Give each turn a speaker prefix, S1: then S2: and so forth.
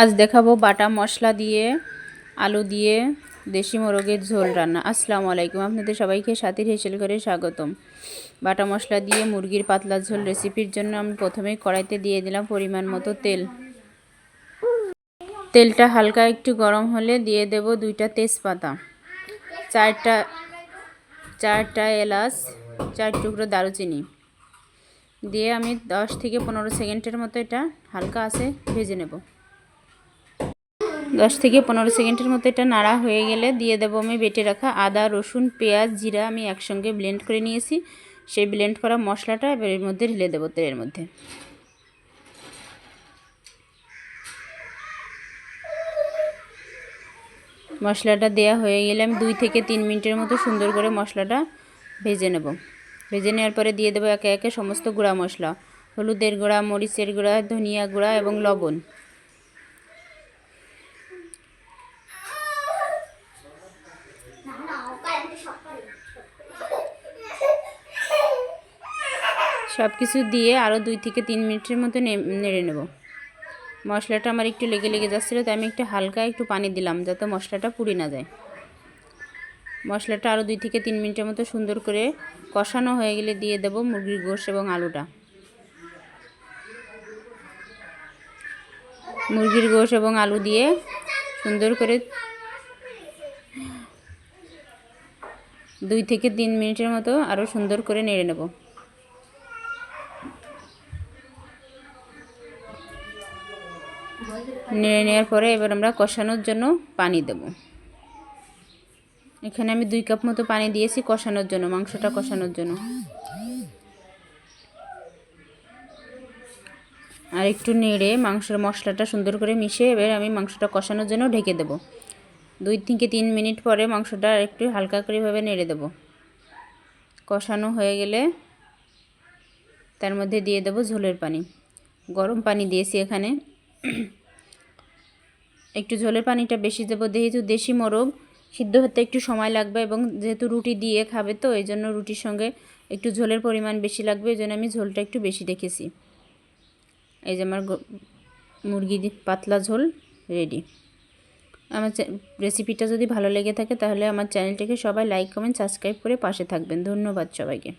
S1: আজ দেখাবো বাটা মশলা দিয়ে আলু দিয়ে দেশি মোরগের ঝোল রান্না। আসসালামু আলাইকুম, আপনাদের সবাইকে সাথীর হেসেল করে স্বাগতম। বাটা মশলা দিয়ে মুরগির পাতলা ঝোল রেসিপির জন্য আমি প্রথমেই কড়াইতে দিয়ে দিলাম পরিমাণ মতো তেল। তেলটা হালকা একটু গরম হলে দিয়ে দেব 2টা তেজপাতা, চারটা এলাচ, 4 টুকরো দারুচিনি দিয়ে আমি 10 থেকে 15 সেকেন্ডের মতো এটা হালকা আছে ভেজে নেব। 10 থেকে 15 সেকেন্ডের মতো এটা নাড়া হয়ে গেলে দিয়ে দেবো আমি বেটে রাখা আদা, রসুন, পেঁয়াজ, জিরা আমি একসঙ্গে ব্লেন্ড করে নিয়েছি। সেই ব্লেন্ড করা মশলাটা এবার এর মধ্যে ঢেলে দেবো তেলের মধ্যে। মশলাটা দেয়া হয়ে গেলে আমি 2 থেকে 3 মিনিটের মতো সুন্দর করে মশলাটা ভেজে নেব। ভেজে নেওয়ার পরে দিয়ে দেবো একে একে সমস্ত গুঁড়া মশলা, হলুদের গুঁড়া, মরিচের গুঁড়া, ধনিয়া গুঁড়া এবং লবণ। সব কিছু দিয়ে আরও 2 থেকে 3 মিনিটের মতো নেড়ে নেব। মশলাটা আমার একটু লেগে লেগে যাচ্ছিলো, তাই আমি একটু হালকা একটু পানি দিলাম যাতে মশলাটা পুড়ে না যায়। মশলাটা আরও 2 থেকে 3 মিনিটের মতো সুন্দর করে কষানো হয়ে গেলে দিয়ে দেব মুরগির গোশত এবং আলুটা। মুরগির গোশত এবং আলু দিয়ে সুন্দর করে 2 থেকে 3 মিনিটের মতো আরও সুন্দর করে নেড়ে নেব। নেড়ে নেওয়ার পরে এবার আমরা কষানোর জন্য পানি দেব। এখানে আমি 2 কাপ মতো পানি দিয়েছি কষানোর জন্য, মাংসটা কষানোর জন্য। আর একটু নেড়ে মাংসের মশলাটা সুন্দর করে মিশিয়ে এবার আমি মাংসটা কষানোর জন্য ঢেকে দেব। 2 থেকে 3 মিনিট পরে মাংসটা একটু হালকা করে ভাবে নেড়ে দেব। কষানো হয়ে গেলে তার মধ্যে দিয়ে দেব ঝোলের পানি। গরম পানি দিয়েছি এখানে। একটু ঝোলের পানিটা বেশি দেবো, যেহেতু দেশি মোরগ সিদ্ধ হতে একটু সময় লাগবে এবং যেহেতু রুটি দিয়ে খাবে তো এই জন্য রুটির সঙ্গে একটু ঝোলের পরিমাণ বেশি লাগবে, এই জন্য আমি ঝোলটা একটু বেশি রেখেছি। এই যে আমার মুরগি পাতলা ঝোল রেডি। আমার রেসিপিটা যদি ভালো লেগে থাকে তাহলে আমার চ্যানেলটিকে সবাই লাইক, কমেন্ট, সাবস্ক্রাইব করে পাশে থাকবেন। ধন্যবাদ সবাইকে।